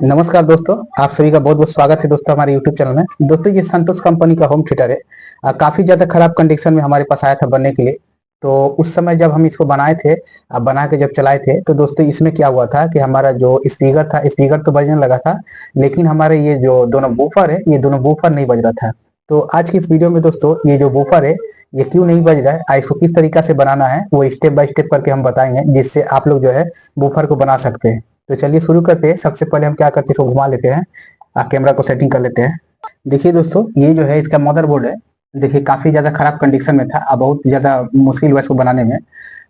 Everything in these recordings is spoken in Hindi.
नमस्कार दोस्तों, आप सभी का बहुत बहुत स्वागत है दोस्तों हमारे YouTube चैनल में। दोस्तों ये संतोष कंपनी का होम थिएटर है। काफी ज्यादा खराब कंडीशन में हमारे पास आया था बनने के लिए। तो उस समय जब हम इसको बनाए थे, बना के जब चलाए थे, तो दोस्तों इसमें क्या हुआ था कि हमारा जो स्पीकर था, स्पीकर तो बजने लगा था, लेकिन हमारे ये जो दोनों बूफर है, ये दोनों बूफर नहीं बज रहा था। तो आज की इस वीडियो में दोस्तों ये जो बूफर है, ये क्यों नहीं बज रहा है, इसको किस तरीका से बनाना है, वो स्टेप बाय स्टेप करके हम बताएंगे, जिससे आप लोग जो है बूफर को बना सकते हैं। तो चलिए शुरू करते हैं। सबसे पहले हम क्या करते हैं, इसको घुमा लेते हैं, कैमरा को सेटिंग कर लेते हैं। देखिए दोस्तों, ये जो है इसका मदरबोर्ड है। देखिए काफी ज्यादा खराब कंडीशन में था, अब बहुत ज्यादा मुश्किल हुआ इसको बनाने में।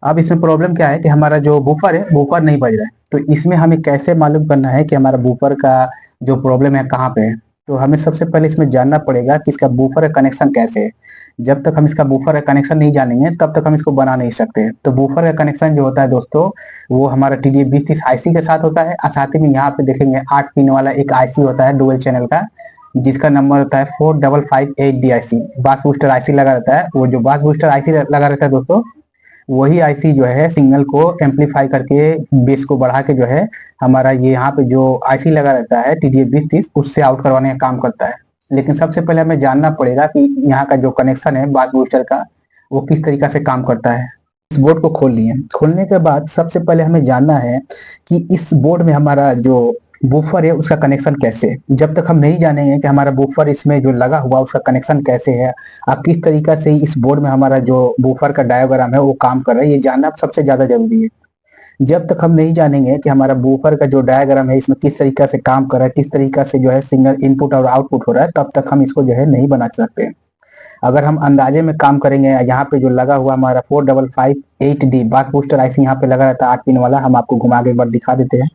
अब इसमें प्रॉब्लम क्या है कि हमारा जो बूफर है, बूफर नहीं बज रहा है। तो इसमें हमें कैसे मालूम करना है कि हमारा बूफर का जो प्रॉब्लम है कहाँ पे है। तो हमें सबसे पहले इसमें जानना पड़ेगा कि इसका बूफर का कनेक्शन कैसे है। जब तक हम इसका बूफर का कनेक्शन नहीं जानेंगे तब तक हम इसको बना नहीं सकते। तो बूफर का कनेक्शन जो होता है दोस्तों, वो हमारा TDA-2030 आईसी के साथ होता है, और साथ ही में यहाँ पे देखेंगे 8 पिन वाला एक आईसी होता है डुअल चैनल का, जिसका नंबर होता है 4558DIC। बास बूस्टर आईसी लगा रहता है। वो जो बास बूस्टर आईसी लगा रहता है दोस्तों, वही आईसी जो है सिग्नल को एम्पलीफाई करके बेस को बढ़ा के जो है हमारा ये यहाँ पे जो आईसी लगा रहता है TDA-2030, उससे आउट करवाने का काम करता है। लेकिन सबसे पहले हमें जानना पड़ेगा कि यहाँ का जो कनेक्शन है बास बूस्टर का, वो किस तरीका से काम करता है। इस बोर्ड को खोल लिए, खोलने के बाद सबसे पहले हमें जानना है कि इस बोर्ड में हमारा जो बूफर है उसका कनेक्शन कैसे है। जब तक हम नहीं जानेंगे कि हमारा बूफर इसमें जो लगा हुआ उसका कनेक्शन कैसे है, आप किस तरीका से इस बोर्ड में हमारा जो बूफर का डायग्राम है वो काम कर रहा है, ये जानना सबसे ज्यादा जरूरी है। जब तक हम नहीं जानेंगे कि हमारा बूफर का जो डायग्राम है इसमें किस तरीका से काम कर रहा है, किस तरीका से जो है सिग्नल इनपुट और आउटपुट हो रहा है, तब तक हम इसको जो है नहीं बना सकते। अगर हम अंदाजे में काम करेंगे, यहाँ पे जो लगा हुआ हमारा 4558D बास बूस्टर आईसी यहाँ पे लगा रहता है 8 पिन वाला, हम आपको घुमा के एक बार दिखा देते हैं।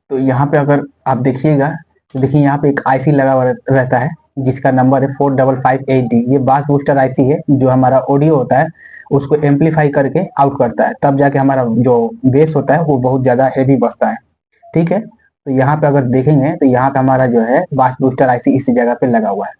तो यहाँ पे अगर आप देखिएगा, तो देखिए यहाँ पे एक आईसी लगा हुआ रहता है, जिसका नंबर है 4558D। ये बास बूस्टर आईसी है, जो हमारा ऑडियो होता है उसको एम्पलीफाई करके आउट करता है, तब जाके हमारा जो बेस होता है वो बहुत ज्यादा हैवी बजता है। ठीक है, तो यहाँ पे अगर देखेंगे तो यहाँ पे हमारा जो है बास बूस्टर आईसी इसी जगह पे लगा हुआ है।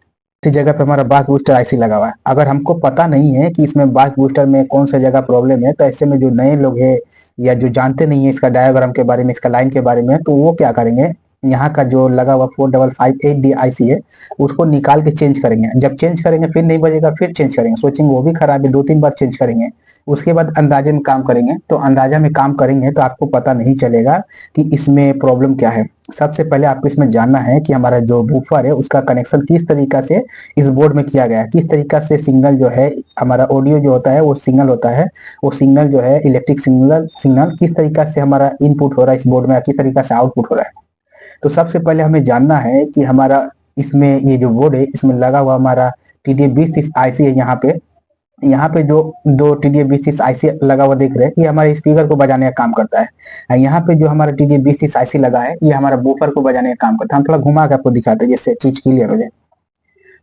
इसी जगह पे हमारा बास बूस्टर आईसी लगा हुआ है। अगर हमको पता नहीं है कि इसमें बास बूस्टर में कौन सा जगह प्रॉब्लम है, तो ऐसे में जो नए लोग हैं या जो जानते नहीं है इसका डायग्राम के बारे में, इसका लाइन के बारे में, तो वो क्या करेंगे, यहाँ का जो लगा हुआ 4558D आईसी है उसको निकाल के चेंज करेंगे। जब चेंज करेंगे फिर नहीं बजेगा, फिर चेंज करेंगे, सोचेंगे वो भी खराब है, 2-3 बार चेंज करेंगे। उसके बाद अंदाजे में काम करेंगे। तो अंदाजा में काम करेंगे तो आपको पता नहीं चलेगा कि इसमें प्रॉब्लम क्या है। सबसे पहले आपको इसमें जानना है कि हमारा जो बूफर है उसका कनेक्शन किस तरीका से इस बोर्ड में किया गया है, किस तरीका से सिग्नल जो है हमारा ऑडियो जो होता है वो सिग्नल होता है, वो सिग्नल जो है इलेक्ट्रिक सिग्नल सिग्नल किस तरीका से हमारा इनपुट हो रहा है इस बोर्ड में, किस तरीका से आउटपुट हो रहा है। तो सबसे पहले हमें जानना है कि हमारा इसमें ये जो बोर्ड है इसमें लगा हुआ हमारा TDA-2030 आईसी है। यहाँ पे जो दो TDA-2030 आईसी लगा हुआ देख रहे हैं, ये हमारे स्पीकर को बजाने का काम करता है। यहाँ पे जो हमारा TDA-2030 आईसी लगा है, ये हमारा बूफर को बजाने का काम करता है। हम थोड़ा घुमा के आपको दिखाते हैं जिससे चीज क्लियर हो जाए।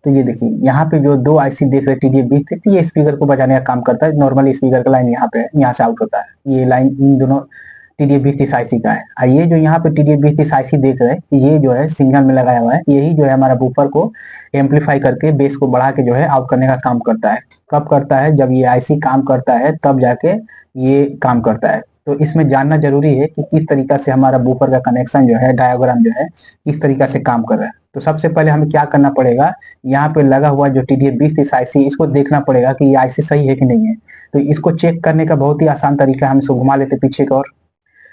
तो ये देखिए यहाँ पे जो दो आईसी देख रहे हैं TDA-2030, ये स्पीकर को बजाने का काम करता है। नॉर्मली स्पीकर का लाइन यहाँ पे है, यहाँ से आउट होता है। ये लाइन इन दोनों TDA-2030 आईसी का है। और ये जो यहाँ पे TDA-2030 आईसी देख रहे हैं, ये जो है सिग्नल में लगाया हुआ है, यही जो है हमारा बूफर को एम्पलीफाई करके बेस को बढ़ा के जो है आउट करने का काम करता है। कब करता है, जब ये आईसी काम करता है तब जाके ये काम करता है। तो इसमें जानना जरूरी है कि किस तरीका से हमारा बूफर का कनेक्शन जो है, डायग्राम जो है, किस तरीका से काम कर रहा है। तो सबसे पहले हमें क्या करना पड़ेगा, यहाँ पे लगा हुआ जो TDA-2030 आईसी, इसको देखना पड़ेगा कि ये आईसी सही है कि नहीं है। तो इसको चेक करने का बहुत ही आसान तरीका है, हम इसको घुमा लेते पीछे की ओर।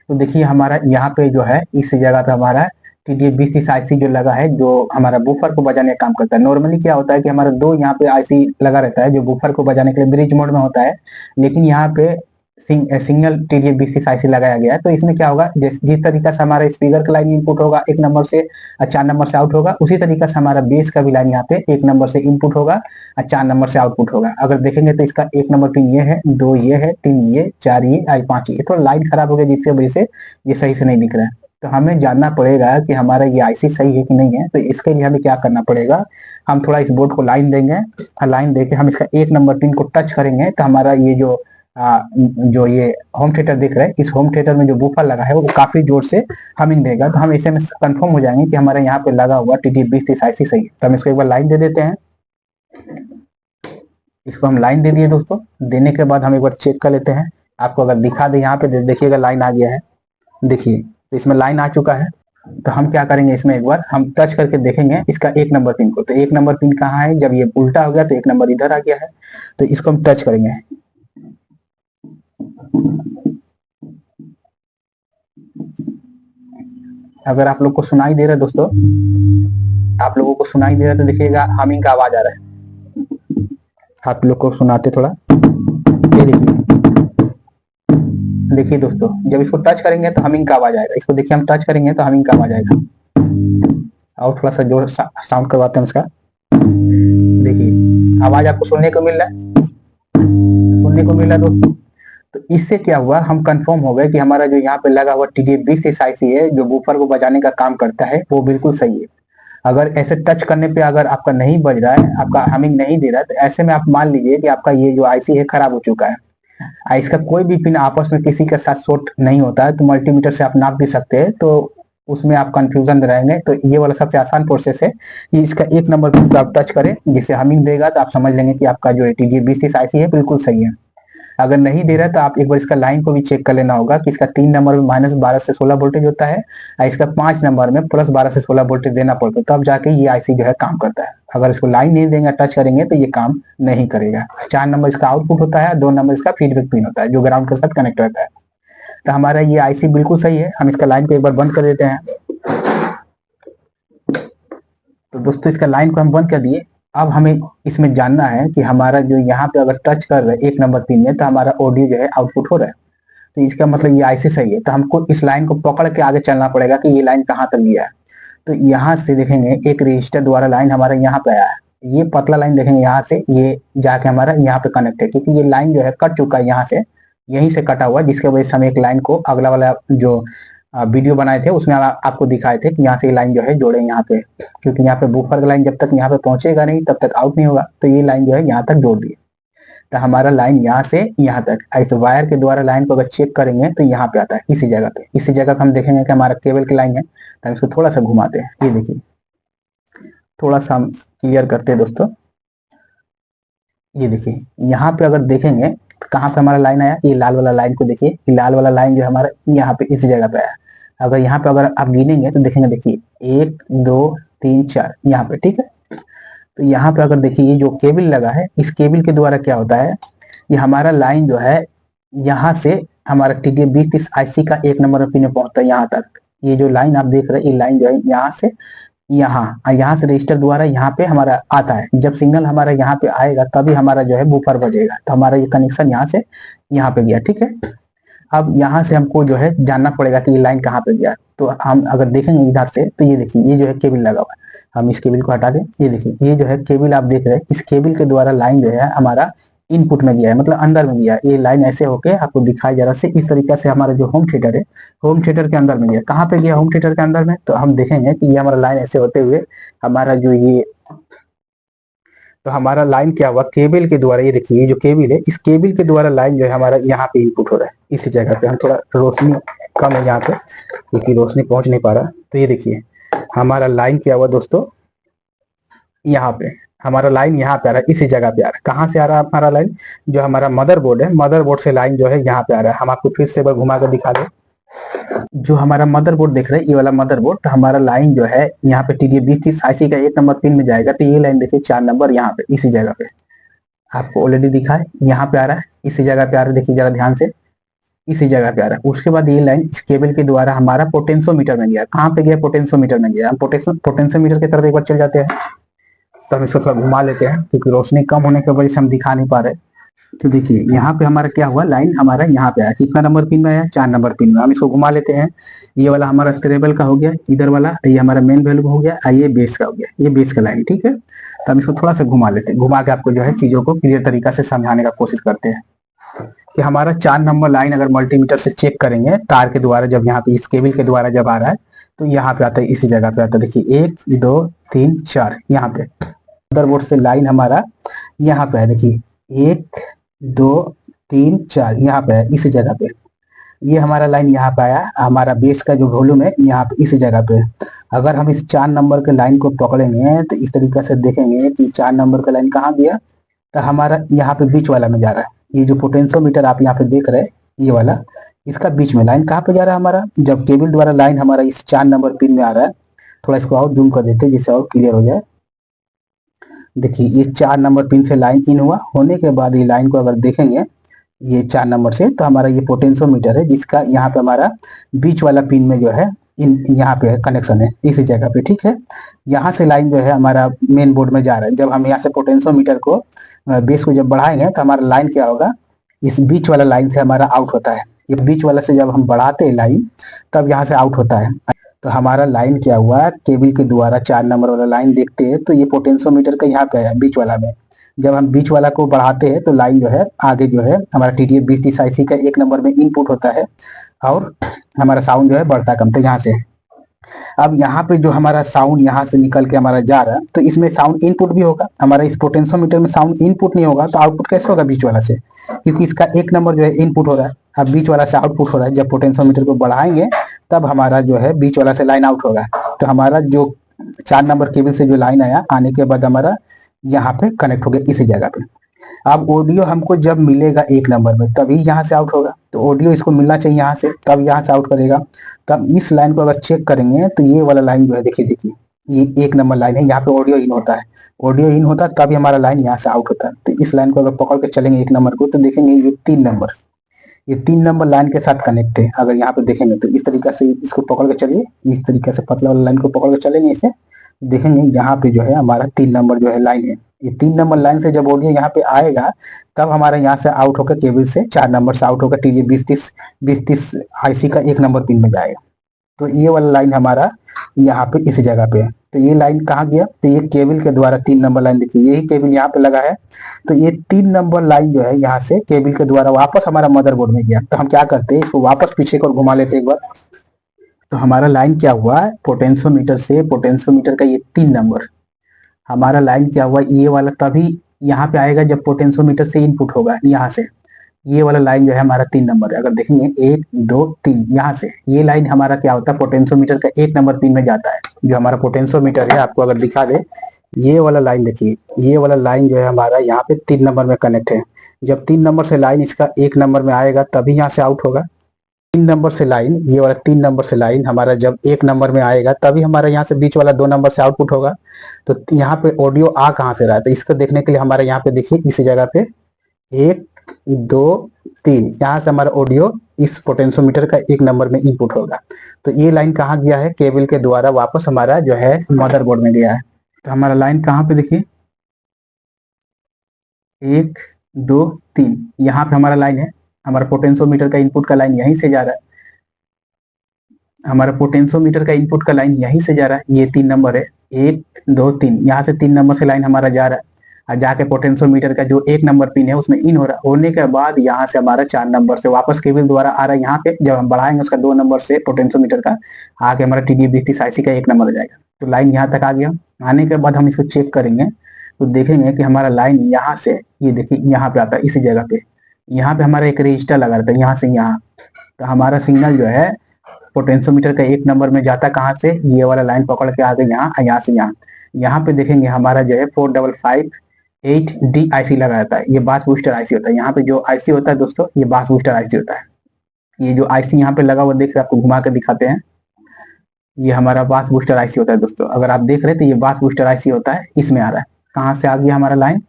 तो देखिए हमारा यहाँ पे जो है इस जगह पे हमारा TDA-2030 आईसी जो लगा है, जो हमारा बूफर को बजाने का काम करता है। नॉर्मली क्या होता है कि हमारा दो यहाँ पे आईसी लगा रहता है जो बूफर को बजाने के लिए ब्रिज मोड में होता है, लेकिन यहाँ पे सिंगल TDA-2030 आईसी लगाया गया है। तो इसमें क्या होगा, जिस तरीका से हमारा स्पीकर का लाइन इनपुट होगा 1 नंबर से और 4 नंबर से आउट होगा, उसी तरीका से हमारा बेस का भी लाइन यहाँ पे 1 नंबर से इनपुट होगा और 4 नंबर से आउटपुट होगा। अगर देखेंगे तो इसका 1 नंबर पिन ये है, 2 ये है, 3 ये, 4 ये और 5 ये। तो लाइन खराब हो गया जिसकी वजह से ये सही से नहीं दिख रहा है। तो हमें जानना पड़ेगा कि हमारा ये आईसी सही है कि नहीं है। तो इसके लिए हमें क्या करना पड़ेगा, हम थोड़ा इस बोर्ड को लाइन देंगे, लाइन देके हम इसका 1 नंबर पिन को टच करेंगे, तो हमारा ये जो ये होम थिएटर दिख रहा है, इस होम थिएटर में जो बूफर लगा है वो काफी जोर से हमिंग देगा। तो हम ऐसे में कंफर्म हो जाएंगे कि हमारे यहाँ पे लगा हुआ TDA-2030 आईसी सही है। तो हम इसको एक बार लाइन दे देते हैं। इसको हम लाइन दे दिए दोस्तों। देने के बाद हम एक बार चेक कर लेते हैं, आपको अगर दिखा दे यहाँ पे देखिएगा लाइन आ गया है। देखिए तो इसमें लाइन आ चुका है। तो हम क्या करेंगे, इसमें एक बार हम टच करके देखेंगे इसका 1 नंबर पिन को। तो 1 नंबर पिन कहाँ है, जब ये उल्टा हो गया तो 1 नंबर इधर आ गया है। तो इसको हम टच करेंगे। अगर आप लोग को सुनाई दे रहा है दोस्तों, आप लोगों को सुनाई दे रहा है तो देखिएगा हमिंग का आवाज आ रहा है। आप लोग को सुनाते थोड़ा, ये देखिए। देखिए दोस्तों, जब इसको टच करेंगे तो हमिंग का आवाज आएगा। इसको देखिए, हम टच करेंगे तो हमिंग का आवाज आएगा। और थोड़ा सा जोर साउंड करवाते हैं उसका। देखिए आवाज आपको सुनने को मिल रहा है, सुनने को मिल रहा है दोस्तों। तो इससे क्या हुआ, हम कंफर्म हो गए कि हमारा जो यहाँ पे लगा हुआ TDA-20 है, जो बूफर को बजाने का काम करता है, वो बिल्कुल सही है। अगर ऐसे टच करने पे अगर आपका नहीं बज रहा है, आपका हमिंग नहीं दे रहा है, तो ऐसे में आप मान लीजिए कि आपका ये जो IC है खराब हो चुका है। इसका कोई भी पिन आपस में किसी के साथ शॉर्ट नहीं होता है, तो मल्टीमीटर से आप नाप भी सकते हैं। तो उसमें आप कंफ्यूजन में रहेंगे, तो ये वाला सबसे आसान प्रोसेस है कि इसका 1 नंबर पिन को आप टच करें, जिससे हमिंग देगा तो आप समझ लेंगे कि आपका जो TDA-20 IC है बिल्कुल सही है। अगर नहीं दे रहा है तो आप एक बार इसका लाइन को भी चेक कर लेना होगा कि इसका 3 नंबर में -12 से 16 वोल्टेज होता है, और इसका 5 नंबर में +12 से 16 वोल्टेज देना पड़ता है, तब जाके ये IC जो है काम करता है। अगर इसको लाइन नहीं देंगे, टच करेंगे, तो ये काम नहीं करेगा। 4 नंबर इसका आउटपुट होता है, 2 नंबर इसका फीडबैक पिन होता है, जो ग्राउंड के साथ कनेक्ट रहता है। तो हमारा ये IC बिल्कुल सही है। हम इसका लाइन को एक बार बंद कर देते हैं। तो दोस्तों इसका लाइन को हम बंद कर दिए। अब हमें इसमें जानना है कि हमारा जो यहाँ पे अगर टच कर रहे हैं 1 नंबर पिन में, तो हमारा ऑडियो जो है आउटपुट हो रहा है। तो इसका मतलब ये IC सही है। तो हमको इस लाइन को पकड़ के आगे चलना पड़ेगा कि ये लाइन कहाँ तक गया है। तो यहाँ से देखेंगे एक रजिस्टर द्वारा लाइन हमारा यहाँ पे आया है। ये पतला लाइन देखेंगे यहाँ से, ये जाके हमारा यहाँ पे कनेक्ट है, क्योंकि ये लाइन जो है कट चुका है यहाँ से, यहीं से कटा हुआ, जिसके वजह से हम एक लाइन को अगला वाला जो वीडियो बनाए थे उसमें आपको दिखाए थे कि यहाँ से लाइन जो है जोड़े यहाँ पे, क्योंकि यहाँ पे बूफर का लाइन जब तक यहाँ पे पहुंचेगा नहीं तब तक आउट नहीं होगा। तो ये लाइन जो है यहाँ तक जोड़ दिए। तो हमारा लाइन यहाँ से यहाँ तक, इस वायर के द्वारा लाइन को अगर चेक करेंगे तो यहाँ पे आता है, इसी जगह पे। इसी जगह पे हम देखेंगे कि हमारा केबल की लाइन है। तो हम इसको थोड़ा सा घुमाते हैं, ये देखिए, थोड़ा सा हम क्लियर करते हैं दोस्तों। ये देखिए यहाँ पे अगर देखेंगे तो कहाँ पे हमारा लाइन आया, ये लाल वाला लाइन को देखिए। ये लाल वाला लाइन जो हमारा यहाँ पे इस जगह पे आया। अगर यहाँ पे अगर आप गिनेंगे तो देखेंगे, देखिए 1 2 3 4 यहाँ पे, ठीक है। तो यहाँ पे अगर देखिए ये जो केबल लगा है, इस केबल के द्वारा क्या होता है, ये हमारा लाइन जो है यहाँ से हमारा TDA-20 IC का 1 नंबर पिन में पहुंचता है यहाँ तक। ये जो लाइन आप देख रहे हैं, ये लाइन जो है यहाँ से यहाँ से रजिस्टर द्वारा यहाँ पे हमारा आता है। जब सिग्नल हमारा यहाँ पे आएगा तभी हमारा जो है बूफर बजेगा। तो हमारा ये कनेक्शन यहाँ से यहाँ पे गया, ठीक है। अब यहाँ से हमको जो है जानना पड़ेगा कि ये लाइन कहाँ पे गया। तो हम अगर देखेंगे इधर से, तो ये देखिए ये जो है केबल लगा हुआ है। हम इस केबल को हटा दें, ये देखिए ये जो है केबल आप देख रहे हैं, इस केबल के द्वारा लाइन जो है हमारा इनपुट में गया है, मतलब अंदर में गया है। ये लाइन ऐसे होके आपको दिखाई जा रहा है, इस तरीके से हमारा जो होम थिएटर है, होम थिएटर के अंदर में गया। कहाँ पे गया होम थिएटर के अंदर में, तो हम देखेंगे कि ये हमारा लाइन ऐसे होते हुए हमारा जो ये, तो हमारा लाइन क्या हुआ, केबल के द्वारा, ये देखिए ये जो केबल है, इस केबल के द्वारा लाइन जो है हमारा यहाँ पे इनपुट हो रहा है। इसी जगह पे हम थोड़ा रोशनी कम है यहाँ पे, क्योंकि रोशनी पहुंच नहीं पा रहा। तो ये देखिए हमारा लाइन क्या हुआ दोस्तों, यहाँ पे हमारा लाइन यहाँ पे आ रहा है, इसी जगह पे आ रहा है। कहाँ से आ रहा है हमारा लाइन, जो हमारा मदरबोर्ड है, मदरबोर्ड से लाइन जो है यहाँ पे आ रहा है। हम आपको फिर से एक बार घुमा कर दिखा दें। जो हमारा मदरबोर्ड देख रहे हैं, ये वाला मदरबोर्ड, तो हमारा लाइन जो है यहाँ पे TDA-20 IC का 1 नंबर पिन में जाएगा। तो ये लाइन देखिए 4 नंबर यहाँ पे इसी जगह पे आपको ऑलरेडी दिखा है, यहाँ पे आ रहा है, इसी जगह पे आ रहा है। देखिए जरा ध्यान से, इसी जगह पे आ रहा है। उसके बाद ये लाइन इस केबल के द्वारा हमारा पोटेंशियोमीटर में गया। कहाँ पे गया, पोटेंशियोमीटर में गया। हम पोटेंशियोमीटर की तरफ एक बार चल जाते हैं। तो हम इसको थोड़ा घुमा लेते हैं, क्योंकि रोशनी कम होने की वजह से हम दिखा नहीं पा रहे। तो देखिए यहाँ पे हमारा क्या हुआ, लाइन हमारा यहाँ पे आया, कितना नंबर पिन में आया, 4 नंबर पिन में। हम इसको घुमा लेते हैं। ये वाला हमारा स्टेबल का हो गया, इधर वाला ये हमारा मेन वैल्यू हो गया, ये बेस का हो गया, ये बेस का लाइन, ठीक है। तो हम इसको थोड़ा सा घुमा लेते हैं, घुमा के आपको जो है चीजों को क्लियर तरीका से समझाने का कोशिश करते हैं। कि हमारा 4 नंबर लाइन अगर मल्टीमीटर से चेक करेंगे तार के द्वारा, जब यहाँ पे इस केबल के द्वारा जब आ रहा है, तो यहाँ पे आता है, इसी जगह पे आता है। देखिए 1 2 3 4 यहाँ पे मदरबोर्ड से लाइन हमारा यहाँ पे है। देखिए 1 2 3 4 यहाँ पे है, इसी जगह पे। ये हमारा लाइन यहाँ पे आया, हमारा बेस का जो वॉल्यूम है यहाँ पे इसी जगह पे। अगर हम इस 4 नंबर के लाइन को पकड़ेंगे तो इस तरीके से देखेंगे कि 4 नंबर का लाइन कहाँ गया, तो हमारा यहाँ पे बीच वाला में जा रहा है। ये जो पोटेंशियोमीटर आप यहाँ पे देख रहे हैं, ये वाला, इसका बीच में लाइन कहाँ पे जा रहा है हमारा, जब केबल द्वारा लाइन हमारा इस 4 नंबर पिन में आ रहा है, थोड़ा इसको और जूम कर देते हैं जिससे और क्लियर हो जाए। देखिए ये 4 नंबर पिन से लाइन इन हुआ, होने के बाद ये लाइन को अगर देखेंगे ये 4 नंबर से, तो हमारा ये पोटेंशियोमीटर है जिसका यहाँ पे हमारा बीच वाला पिन में जो है इन यहाँ पे कनेक्शन है इसी जगह पे, ठीक है। यहाँ से लाइन जो है हमारा मेन बोर्ड में जा रहा है। जब हम यहाँ से पोटेंशियोमीटर को बेस को जब बढ़ाएंगे तो हमारा लाइन क्या होगा, इस बीच वाला लाइन से हमारा आउट होता है। ये बीच वाला से जब हम बढ़ाते हैं लाइन तब यहाँ से आउट होता है। तो हमारा लाइन क्या हुआ, केबल के द्वारा 4 नंबर वाला लाइन देखते हैं तो ये पोटेंशियोमीटर का यहाँ पे आया बीच वाला में। जब हम बीच वाला को बढ़ाते हैं तो लाइन जो है आगे जो है हमारा TDF 2030 IC का 1 नंबर में इनपुट होता है और हमारा साउंड जो है बढ़ता कम तो यहाँ से। अब यहाँ पे जो हमारा साउंड यहाँ से निकल के हमारा जा रहा है तो इसमें साउंड इनपुट भी होगा। हमारा इस पोटेंशियोमीटर में साउंड इनपुट नहीं होगा तो आउटपुट कैसे होगा बीच वाला से, क्योंकि इसका 1 नंबर जो है इनपुट हो रहा है, अब बीच वाला से आउटपुट हो रहा है। जब पोटेंशियोमीटर को बढ़ाएंगे तब हमारा जो है बीच वाला से लाइन आउट होगा। तो हमारा जो 4 नंबर केबल से जो लाइन आया आने के बाद हमारा यहाँ पे कनेक्ट हो गया इसी जगह पे। अब ऑडियो हमको जब मिलेगा 1 नंबर में तभी यहाँ से आउट होगा, तो ऑडियो इसको मिलना चाहिए यहाँ से तब यहाँ से आउट करेगा। तब इस लाइन को अगर चेक करेंगे तो ये वाला लाइन जो है देखिए देखिए ये 1 नंबर लाइन है, यहाँ पे ऑडियो इन होता है, ऑडियो इन होता है तभी हमारा लाइन यहाँ से आउट होता है। तो इस लाइन को अगर पकड़ के चलेंगे 1 नंबर को तो देखेंगे ये 3 नंबर, ये 3 नंबर लाइन के साथ कनेक्ट है। अगर यहाँ पे देखेंगे तो इस तरीका से इसको पकड़ के चलिए, इस तरीके से पतला वाला लाइन को पकड़ के चलेंगे इसे, देखेंगे यहाँ पे जो है हमारा 3 नंबर जो है लाइन है। ये 3 नंबर लाइन से जब ऑडियो यहाँ पे आएगा तब हमारा यहाँ से आउट होकर केबल से 4 नंबर से आउट होकर TDF 2030 IC का 1 नंबर पिन में जाएगा। तो ये वाला लाइन हमारा यहाँ पे इस जगह पे है। तो ये लाइन कहाँ गया, तो ये केबल के द्वारा 3 नंबर लाइन देखिए यही केबल यहाँ पे लगा है, तो ये 3 नंबर लाइन जो है यहाँ से केबल के द्वारा वापस हमारा मदरबोर्ड में गया। तो हम क्या करते हैं इसको वापस पीछे को घुमा लेते हैं एक बार। तो हमारा लाइन क्या हुआ, पोटेंशियोमीटर से पोटेंशियोमीटर का ये 3 नंबर हमारा लाइन क्या हुआ, ये वाला तभी यहाँ पे आएगा जब पोटेंशियोमीटर से इनपुट होगा यहाँ से। ये वाला लाइन जो है हमारा 3 नंबर है, अगर देखेंगे 1 2 3 यहाँ से ये लाइन हमारा क्या होता है पोटेंशियोमीटर का 1 नंबर पिन में जाता है। जो हमारा पोटेंशियोमीटर है आपको अगर दिखा दे, ये वाला लाइन देखिए, ये वाला लाइन जो है हमारा यहाँ पे 3 नंबर में कनेक्ट है। जब 3 नंबर से लाइन इसका 1 नंबर में आएगा तभी यहाँ से आउट होगा। 3 नंबर से लाइन, ये वाला 3 नंबर से लाइन हमारा जब 1 नंबर में आएगा तभी हमारा यहाँ से बीच वाला 2 नंबर से आउटपुट होगा। तो यहाँ पे ऑडियो आ कहाँ से रहा है, तो इसको देखने के लिए हमारे यहाँ पे देखिए इसी जगह पे 1 2 3 यहाँ से हमारा ऑडियो इस पोटेंशियोमीटर का 1 नंबर में इनपुट होगा। तो ये लाइन कहाँ गया है, केबल के द्वारा वापस हमारा जो है मदरबोर्ड में गया है। तो हमारा लाइन कहाँ पे देखिए 1 2 3 यहाँ पे हमारा लाइन है, हमारा पोटेंशियोमीटर का इनपुट का लाइन यहीं से जा रहा है, हमारा पोटेंशियोमीटर का इनपुट का लाइन यहीं से जा रहा है। ये 3 नंबर है 1 2 3 यहाँ से 3 नंबर से लाइन हमारा जा रहा है और जाके पोटेंशियोमीटर का जो 1 नंबर पिन है उसमें इन हो रहा है। होने के बाद यहाँ से हमारा 4 नंबर से वापस केबल द्वारा आ रहा है यहाँ पे। जब हम बढ़ाएंगे उसका 2 नंबर से पोटेंशियोमीटर का आके हमारा TDF 2030 IC का 1 नंबर आ जाएगा। तो लाइन यहाँ तक आ गया। आने के बाद हम इसको चेक करेंगे तो देखेंगे कि हमारा लाइन यहाँ से ये देखिए यहाँ पे आता है इसी जगह पे, यहाँ पे हमारा एक रजिस्टर लगा रहता है यहाँ से यहाँ। तो हमारा सिग्नल जो है पोटेंशियोमीटर का 1 नंबर में जाता कहाँ से, ये वाला लाइन पकड़ के आगे यहाँ, यहाँ से यहाँ। यहाँ पे देखेंगे हमारा जो है 4558D IC लगा रहता है, ये बास बूस्टर IC होता है। यहाँ पे जो IC होता है दोस्तों ये बास बूस्टर IC होता है। ये जो IC यहाँ पे लगा हुआ देख रहे आपको घुमा के दिखाते हैं, ये हमारा बास बूस्टर IC होता है दोस्तों। अगर आप देख रहे हैं तो ये बास बूस्टर IC होता है, इसमें आ रहा है। कहाँ से आ गया हमारा लाइन,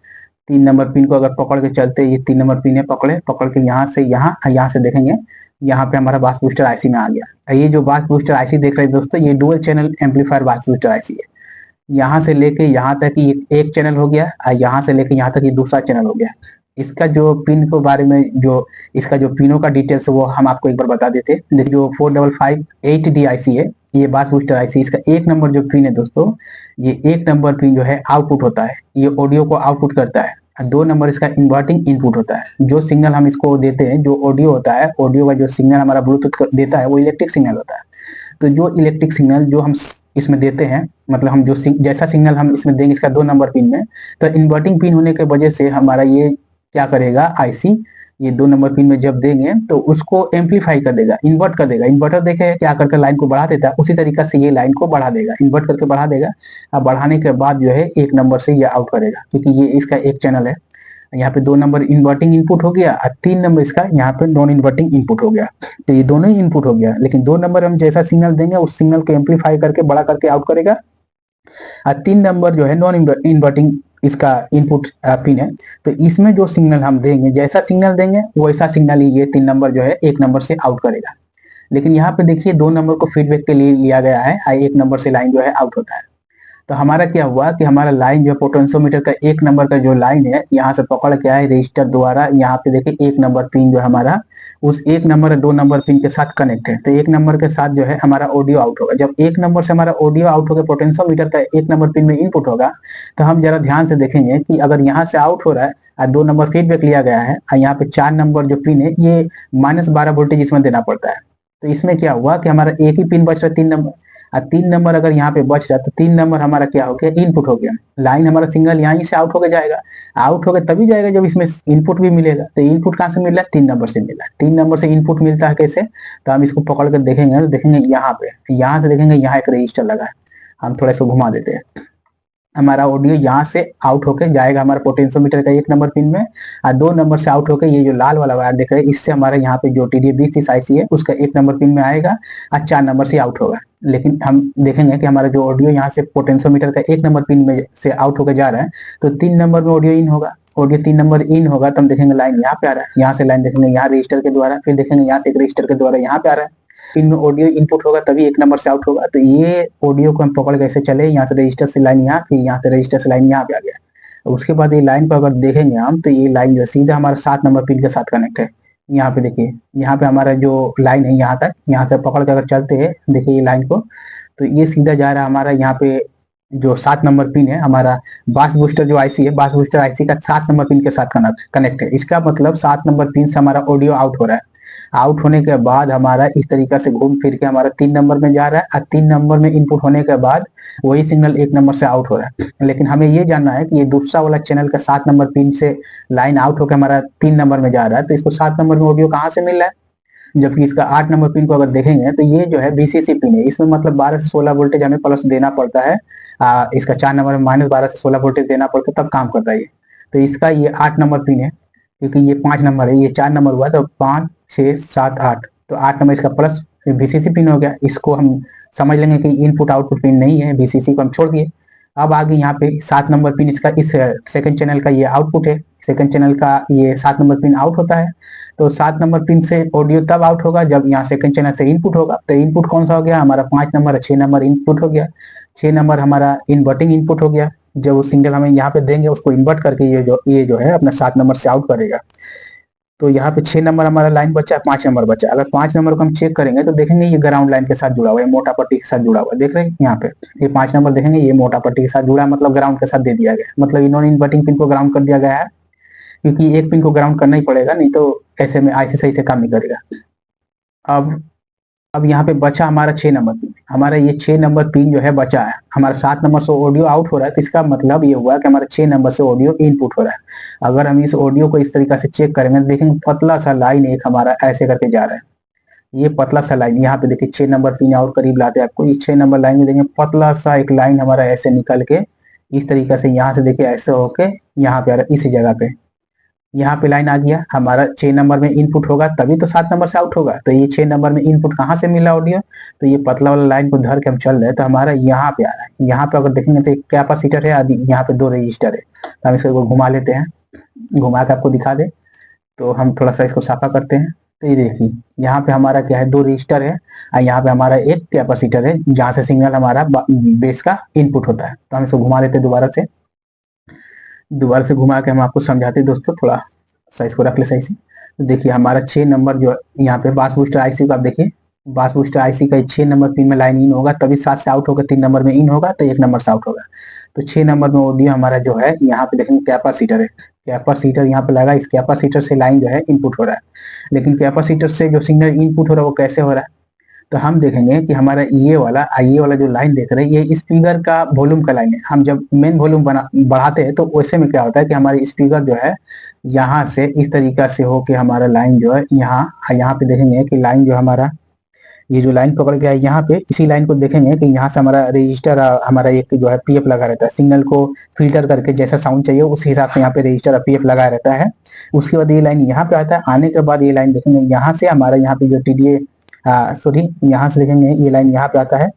3 नंबर पिन को अगर पकड़ के चलते, ये 3 नंबर पिन है पकड़ के यहाँ से यहाँ से देखेंगे यहाँ पे हमारा बास बूस्टर IC में आ गया। ये जो बास बूस्टर IC देख रहे हैं दोस्तों ये डुअल चैनल एम्पलीफायर बास बूस्टर IC है। यहाँ से लेके यहाँ तक ये एक चैनल हो गया और यहाँ से लेके यहाँ तक ये दूसरा चैनल हो गया। इसका जो पिन के बारे में जो इसका जो पिनों का डिटेल्स वो हम आपको एक बार बता देते हैं। देखिए जो 4558D IC है ये बास बूस्टर IC, इसका 1 नंबर जो पिन है दोस्तों, ये 1 नंबर पिन जो है आउटपुट होता है, ये ऑडियो को आउटपुट करता है। 2 नंबर इसका इन्वर्टिंग इनपुट होता है। जो सिग्नल हम इसको देते हैं, जो ऑडियो होता है, ऑडियो का जो सिग्नल हमारा ब्लूटूथ देता है वो इलेक्ट्रिक सिग्नल होता है। तो जो इलेक्ट्रिक सिग्नल जो हम इसमें देते हैं, मतलब हम जो जैसा सिग्नल हम इसमें देंगे इसका 2 नंबर पिन में, तो इन्वर्टिंग पिन होने की वजह से हमारा ये क्या करेगा IC, ये 2 नंबर पिन में जब देंगे तो उसको एम्पलीफाई कर देगा, इन्वर्ट कर देगा। इन्वर्टर देखे क्या करके लाइन को बढ़ा देता है, उसी तरीका से ये लाइन को बढ़ा देगा, इन्वर्ट करके बढ़ा देगा। अब बढ़ाने के बाद जो है 1 नंबर से ये आउट करेगा, क्योंकि ये इसका एक चैनल है यहाँ पे 2 नंबर इन्वर्टिंग इनपुट हो गया और 3 नंबर इसका यहाँ पे नॉन इन्वर्टिंग इनपुट हो गया। तो ये दोनों ही इनपुट हो गया, लेकिन 2 नंबर हम जैसा सिग्नल देंगे उस सिग्नल को एम्पलीफाई करके बड़ा करके आउट करेगा, और 3 नंबर जो है नॉन इन्वर्टिंग इसका इनपुट पिन है। तो इसमें जो सिग्नल हम देंगे, जैसा सिग्नल देंगे वैसा सिग्नल ही ये 3 नंबर जो है 1 नंबर से आउट करेगा। लेकिन यहाँ पे देखिए 2 नंबर को फीडबैक के लिए लिया गया है और 1 नंबर से लाइन जो है आउट होता है। तो हमारा क्या हुआ कि हमारा लाइन जो है पोटेंशियोमीटर का 1 नंबर का जो लाइन है यहाँ से पकड़ के आए रजिस्टर द्वारा, यहाँ पे देखिए 1 नंबर पिन जो है हमारा उस 1 नंबर 2 नंबर पिन के साथ कनेक्ट है। तो 1 नंबर के साथ जो है हमारा ऑडियो आउट होगा। जब 1 नंबर से हमारा ऑडियो आउट होकर पोटेंशियोमीटर का 1 नंबर पिन में इनपुट होगा, तो हम जरा ध्यान से देखेंगे कि अगर यहाँ से आउट हो रहा है और 2 नंबर फीडबैक लिया गया है और यहाँ पे 4 नंबर जो पिन है ये -12 वोल्टेज इसमें देना पड़ता है। तो इसमें क्या हुआ कि हमारा एक ही पिन बच रहा है 3 नंबर, और 3 नंबर अगर यहाँ पे बच रहा है तो 3 नंबर हमारा क्या हो गया, इनपुट हो गया। लाइन हमारा सिंगल यहाँ से आउट होकर जाएगा, आउट होकर तभी जाएगा जब इसमें इनपुट भी मिलेगा। तो इनपुट कहाँ से मिल रहा है, 3 नंबर से मिल रहा है। 3 नंबर से इनपुट मिलता है कैसे, तो हम इसको पकड़ कर देखेंगे तो देखेंगे यहाँ पे, यहाँ से देखेंगे यहाँ एक रजिस्टर लगा है। हम थोड़ा सा घुमा देते हैं। हमारा ऑडियो यहाँ से आउट होके जाएगा हमारा पोटेंशियोमीटर का 1 नंबर पिन में, और 2 नंबर से आउट होके ये जो लाल वाला वायर देख रहे हैं इससे हमारे यहाँ पे जो TD-2030 IC है उसका 1 नंबर पिन में आएगा और 4 नंबर से आउट होगा। लेकिन हम देखेंगे कि हमारा जो ऑडियो यहाँ से पोटेंशियोमीटर का 1 नंबर पिन में से आउट होकर जा रहा है, तो 3 नंबर में ऑडियो इन होगा। ऑडियो 3 नंबर इन होगा तो हम देखेंगे लाइन यहाँ पे आ रहा है, यहाँ से लाइन देखेंगे यहाँ रजिस्टर के द्वारा, फिर देखेंगे यहाँ से एक रजिस्टर के द्वारा यहाँ पे आ रहा है। पिन में ऑडियो इनपुट होगा तभी 1 नंबर से आउट होगा। तो ये ऑडियो को हम पकड़ कैसे चले, यहाँ से रजिस्टर से लाइन यहाँ, फिर यहाँ से रजिस्टर से लाइन यहाँ पे आ गया। उसके बाद ये लाइन को अगर देखेंगे हम तो ये लाइन जो सीधा हमारा 7 नंबर पिन के साथ कनेक्ट है। यहाँ पे देखिए, यहाँ पे हमारा जो लाइन है यहाँ तक, यहाँ से पकड़ कर अगर चलते हैं देखिए ये लाइन को, तो ये सीधा जा रहा है हमारा यहाँ पे जो 7 नंबर पिन है हमारा बास बूस्टर जो IC है, बास बूस्टर IC का 7 नंबर पिन के साथ कनेक्ट है। इसका मतलब 7 नंबर पिन से हमारा ऑडियो आउट हो रहा है। आउट होने के बाद हमारा इस तरीका से घूम फिर के हमारा 3 नंबर में जा रहा है, और 3 नंबर में इनपुट होने के बाद वही सिग्नल 1 नंबर से आउट हो रहा है। लेकिन हमें ये जानना है कि ये दूसरा वाला चैनल का 7 नंबर पिन से लाइन आउट होकर हमारा 3 नंबर में जा रहा है, तो इसको 7 नंबर में ऑडियो कहाँ से मिल रहा है। जबकि इसका 8 नंबर पिन को अगर देखेंगे तो ये जो है BCC पिन है, इसमें मतलब 12 से 16 वोल्टेज हमें प्लस देना पड़ता है। इसका 4 नंबर में -12 से 16 वोल्टेज देना पड़ता है तब काम करता है ये। तो इसका ये 8 नंबर पिन है, क्योंकि ये 5 नंबर है, ये 4 नंबर हुआ तो 5 6 7 8, तो 8 नंबर इसका प्लस BCC पिन हो गया। इसको हम समझ लेंगे कि इनपुट आउटपुट पिन नहीं है, BCC को हम छोड़ दिए। अब आगे यहाँ पे 7 नंबर पिन इसका इस सेकंड चैनल का ये आउटपुट है, सेकंड चैनल का ये 7 नंबर पिन आउट होता है। तो 7 नंबर पिन से ऑडियो तब आउट होगा जब यहाँ सेकंड चैनल से इनपुट होगा। तो इनपुट कौन सा हो गया हमारा, 5 नंबर 6 नंबर इनपुट हो गया। 6 नंबर हमारा इन्वर्टिंग इनपुट हो गया, जब वो सिग्नल हमें यहाँ पे देंगे उसको इन्वर्ट करके ये जो है अपना 7 नंबर से आउट करेगा। तो यहाँ पे 6 नंबर हमारा लाइन बचा है, 5 नंबर बचा। अगर 5 नंबर को हम चेक करेंगे तो देखेंगे ये ग्राउंड लाइन के साथ जुड़ा हुआ है, मोटा पट्टी के साथ जुड़ा हुआ है। देख रहे हैं यहाँ पे ये 5 नंबर देखेंगे ये मोटा पट्टी के साथ जुड़ा है, मतलब ग्राउंड के साथ दे दिया गया, मतलब नॉन इन्वर्टिंग पिन को ग्राउंड कर दिया गया है, क्योंकि एक पिन को ग्राउंड करना ही पड़ेगा, नहीं तो ऐसे में IC सही से काम नहीं करेगा। अब यहाँ पे बचा हमारा 6 नंबर पिन, हमारा ये 6 नंबर पिन जो है बचा है। हमारा 7 नंबर से ऑडियो आउट हो रहा है, तो इसका मतलब ये हुआ कि हमारा 6 नंबर से ऑडियो इनपुट हो रहा है। अगर हम इस ऑडियो को इस तरीका से चेक करेंगे तो देखेंगे पतला सा लाइन एक हमारा ऐसे करके जा रहा है, ये पतला सा लाइन यहाँ पे देखिए 6 नंबर पिन और करीब लाते हैं आपको, ये 6 नंबर लाइन में देखेंगे पतला सा एक लाइन हमारा ऐसे निकल के इस तरीका से यहाँ से देखिए ऐसे होके यहाँ पे आ रहा है, इसी जगह पे यहाँ पे लाइन आ गया। हमारा 6 नंबर में इनपुट होगा तभी तो 7 नंबर से आउट होगा। तो ये 6 नंबर में इनपुट कहाँ से मिला ऑडियो, तो ये पतला वाला लाइन को धर के हम चल रहे हैं, तो हमारा यहाँ पे आ रहा है। यहाँ पे अगर देखेंगे तो एक कैपेसिटर है, आदि यहाँ पे 2 रजिस्टर है। तो हम इसको घुमा लेते हैं, घुमा के आपको दिखा दे, तो हम थोड़ा सा इसको साफा करते हैं। तो ये देखिए यहाँ पे हमारा क्या है, 2 रजिस्टर है और यहाँ पे हमारा एक कैपेसिटर है जहाँ से सिग्नल हमारा बेस का इनपुट होता है। तो हम इसको घुमा लेते हैं दोबारा से घुमा के हम आपको समझाते हैं दोस्तों, थोड़ा सा इसको रख ले सही से। तो देखिए हमारा 6 नंबर जो यहाँ पे बास बूस्टर IC का आप देखिए, बास बूस्टर IC का 6 नंबर पिन में लाइन इन होगा तभी 7 से आउट होकर 3 नंबर में इन होगा, तो 1 नंबर से आउट होगा। तो 6 नंबर में ऑडियो हमारा जो है यहाँ पे देखेंगे कैपेसिटर है, कैपेसिटर यहाँ पे लगा, इस कैपेसिटर से लाइन जो है इनपुट हो रहा है। लेकिन कैपेसिटर से जो सिग्नल इनपुट हो रहा है वो कैसे हो रहा है, तो हम देखेंगे कि हमारा ये वाला जो लाइन देख रहे हैं ये स्पीकर का वॉल्यूम का लाइन है। हम जब मेन वॉल्यूम बढ़ाते हैं तो वैसे में क्या होता है कि हमारी स्पीकर जो है यहाँ से इस तरीका से हो के हमारा लाइन जो है यहाँ पे देखेंगे कि लाइन जो हमारा ये जो लाइन पकड़ के है यहाँ पे, इसी लाइन को देखेंगे कि यहाँ से हमारा रजिस्टर, हमारा एक जो है पीएफ लगा रहता है, सिग्नल को फिल्टर करके जैसा साउंड चाहिए उस हिसाब से यहाँ पे रजिस्टर और पीएफ लगा रहता है। उसके बाद ये लाइन यहाँ पे आता है, आने के बाद ये लाइन देखेंगे यहाँ से हमारा यहाँ पे जो टीडीए सॉरी यहाँ से देखेंगे ये लाइन यहाँ पे आता है,